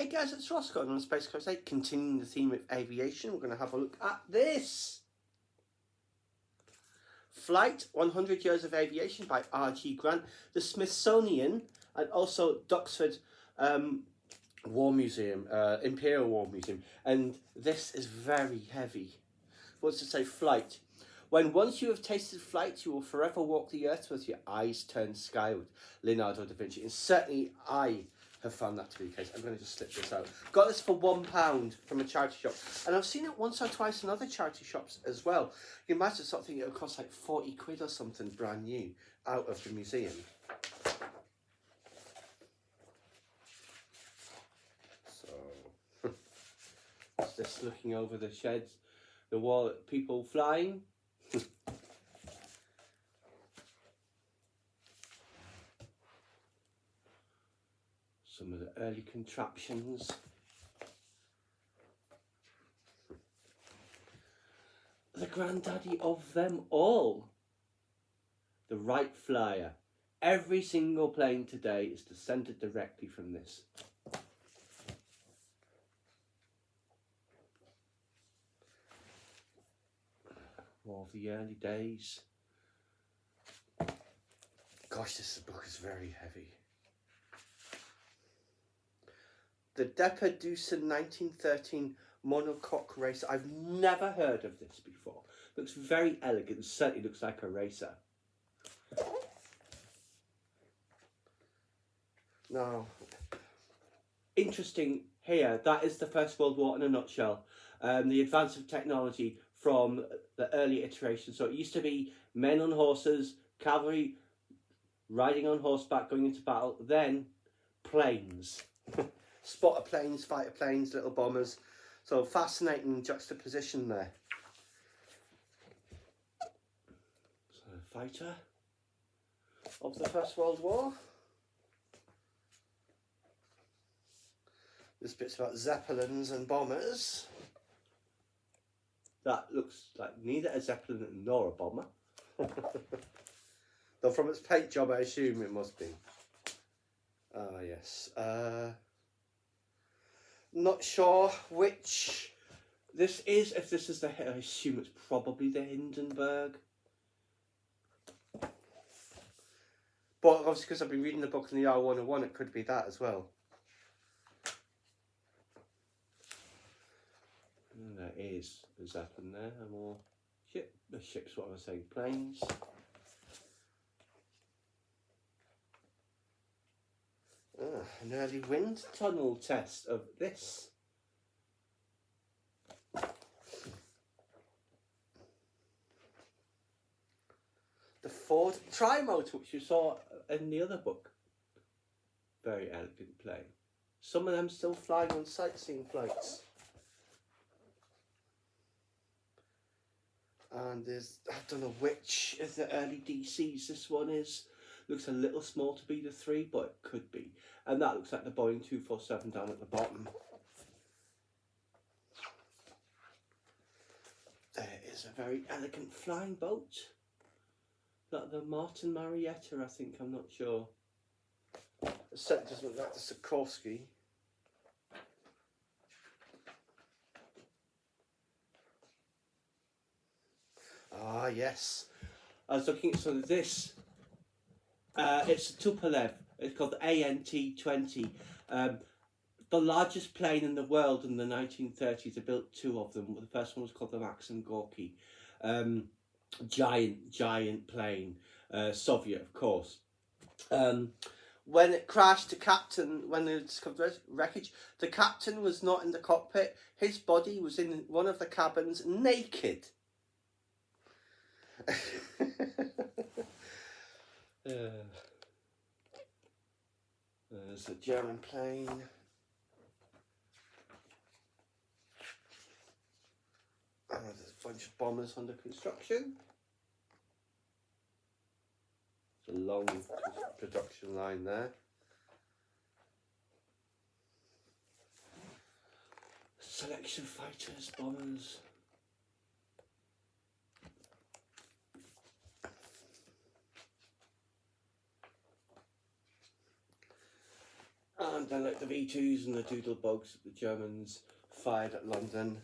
Hey guys, it's Ross going on Space Coast 8, continuing the theme of aviation. We're going to have a look at this. Flight 100 Years of Aviation by R.G. Grant, the Smithsonian and also Duxford War Museum, Imperial War Museum. And this is very heavy. What's to say? Flight. When once you have tasted flight, you will forever walk the earth with your eyes turned skyward. Leonardo da Vinci. And certainly I have found that to be the case. I'm going to just slip this out. Got this for £1 from a charity shop. And I've seen it once or twice in other charity shops as well. You might have sort of think it would cost like 40 quid or something brand new out of the museum. So, it's just looking over the sheds, the wall, people flying. Some of the early contraptions. The granddaddy of them all. The Wright Flyer. Every single plane today is descended directly from this. More of the early days. Gosh, this book is very heavy. The Deperdussin 1913 monocoque racer. I've never heard of this before. Looks very elegant. Certainly looks like a racer. Now, interesting here. That is the First World War in a nutshell. The advance of technology from the early iterations. So it used to be men on horses, cavalry riding on horseback going into battle. Then planes. Spotter planes, fighter planes, little bombers. So fascinating juxtaposition there. So fighter of the First World War. This bit's about zeppelins and bombers. That looks like neither a zeppelin nor a bomber. Though from its paint job I assume it must be. Ah yes. Not sure which this is. If this is the, I assume it's probably the Hindenburg. But obviously because I've been reading the book in the R101, it could be that as well. And there is a Zeppelin there, and more ships, what I was saying, planes. An early wind tunnel test of this. The Ford Tri-Motor, which you saw in the other book. Very elegant plane. Some of them still flying on sightseeing flights. And there's, I don't know which is the early DCs this one is. Looks a little small to be the 3, but it could be. And that looks like the Boeing 247 down at the bottom. There is a very elegant flying boat. That the Martin Marietta, I think, I'm not sure. The set doesn't look like the Sikorsky. Ah, yes. I was looking at some of this. It's a Tupolev. It's called the ANT-20. The largest plane in the world in the 1930s. They built 2 of them. The first one was called the Maxim Gorky. Giant plane. Soviet, of course. When it crashed, when they discovered wreckage, the captain was not in the cockpit. His body was in one of the cabins, naked. There's a German plane. And there's a bunch of bombers under construction. It's a long production line there. Selection fighters, bombers. And then like the V2s and the Doodlebugs the Germans fired at London.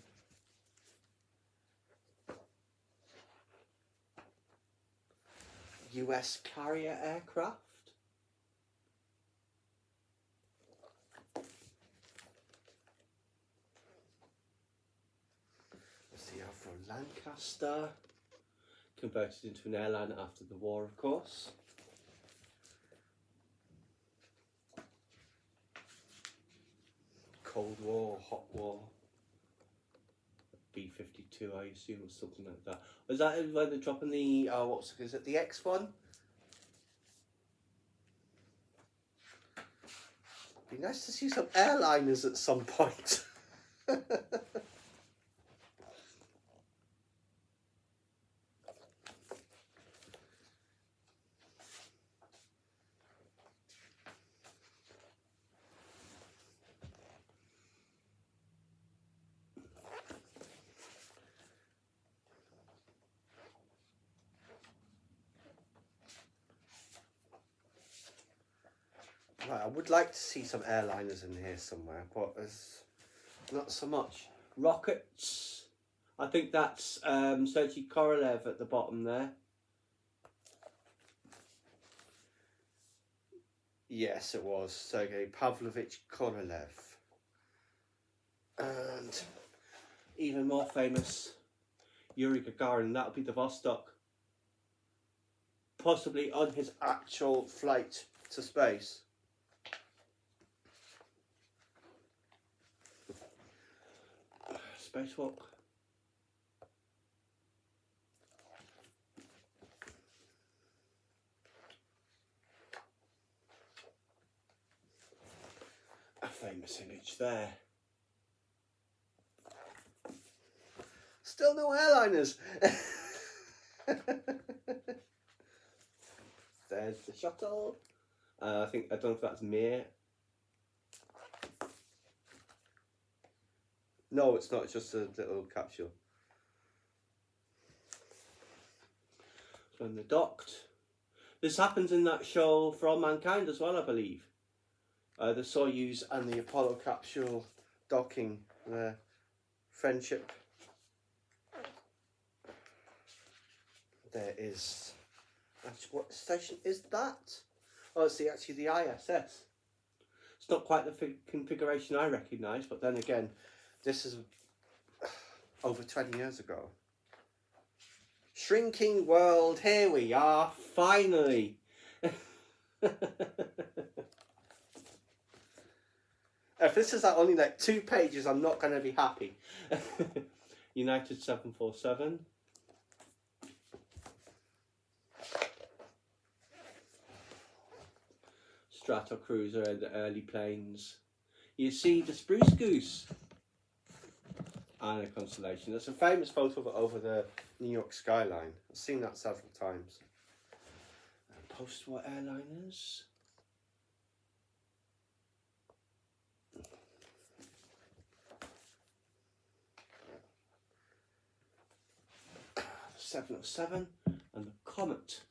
US carrier aircraft. There's the Avro Lancaster, converted into an airline after the war, of course. Cold War, Hot War. B-52, I assume, or something like that. Was that where they're dropping the, is it the X1? Be nice to see some airliners at some point. Right, I would like to see some airliners in here somewhere, but there's not so much. Rockets. I think that's Sergei Korolev at the bottom there. Yes, it was Sergei Pavlovich Korolev. And even more famous, Yuri Gagarin, that would be the Vostok. Possibly on his actual flight to space. Spacewalk. A famous image there. Still no airliners. There's the shuttle. I don't know if that's Mir. No, it's not. It's just a little capsule. So when they're docked. This happens in that show For All Mankind as well, I believe. The Soyuz and the Apollo capsule docking, the friendship. There is. Actually, what station is that? Oh, it's actually the ISS. It's not quite the configuration I recognise, but then again, this is over 20 years ago. Shrinking world, here we are, finally. If this is only like 2 pages, I'm not going to be happy. United 747. Stratocruiser and the early planes. You see the Spruce Goose and a constellation. There's a famous photo of it over the New York skyline. I've seen that several times. Post-war airliners. The 707 and the Comet.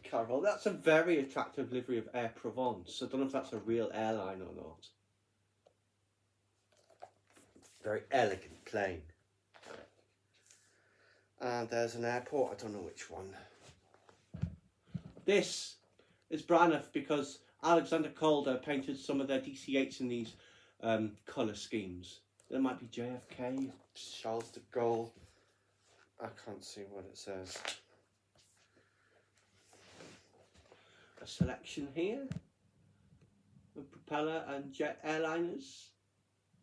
Carol, that's a very attractive livery of Air Provence. I don't know if that's a real airline or not. Very elegant plane. And there's an airport, I don't know which one. This is Braniff because Alexander Calder painted some of their DC-8s in these colour schemes. There might be JFK, Charles de Gaulle. I can't see what it says. A selection here of propeller and jet airliners.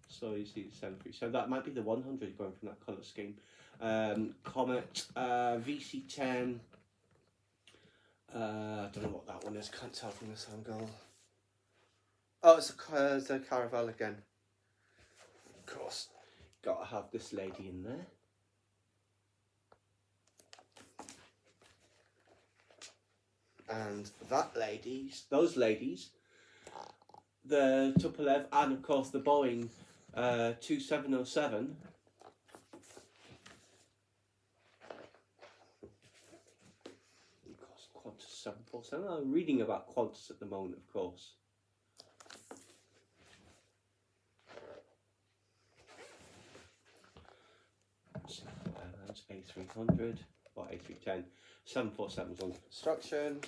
So you see the 73. So that might be the 100 going from that colour scheme. Comet, VC-10. I don't know what that one is. Can't tell from this angle. Oh, it's a Caravel again. Of course, got to have this lady in there. And that ladies, those ladies, the Tupolev and of course the Boeing 2707 Qantas 747. I'm reading about Qantas at the moment, of course. Airlines A300 or A310. 747's under construction.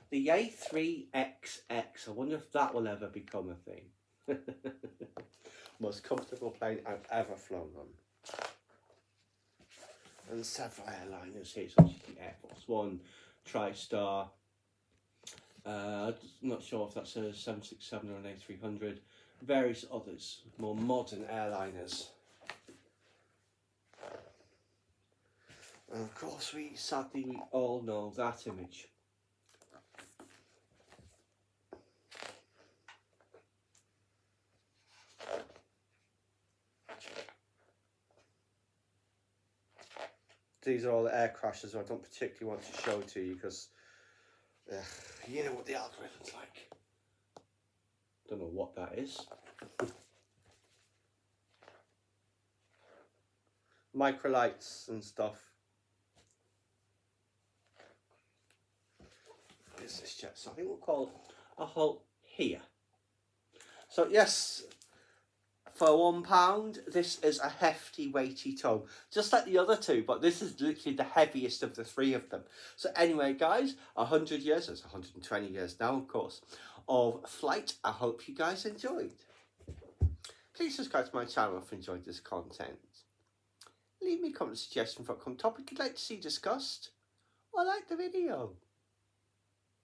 The A3XX, I wonder if that will ever become a thing. Most comfortable plane I've ever flown on. And several airliners here, such as the Air Force One, TriStar. I'm not sure if that's a 767 or an A300. Various others, more modern airliners. And of course, sadly, we all know that image. These are all the air crashes I don't particularly want to show to you because you know what the algorithm's like. Don't know what that is. Microlights and stuff. Business jet, so I think we'll call a halt here. So yes, for £1, this is a hefty, weighty tome, just like the other two, but this is literally the heaviest of the three of them. So anyway, guys, 100 years, it's 120 years now, of course, of flight. I hope you guys enjoyed. Please subscribe to my channel if you enjoyed this content. Leave me a comment suggestion for a topic you'd like to see discussed, or like the video.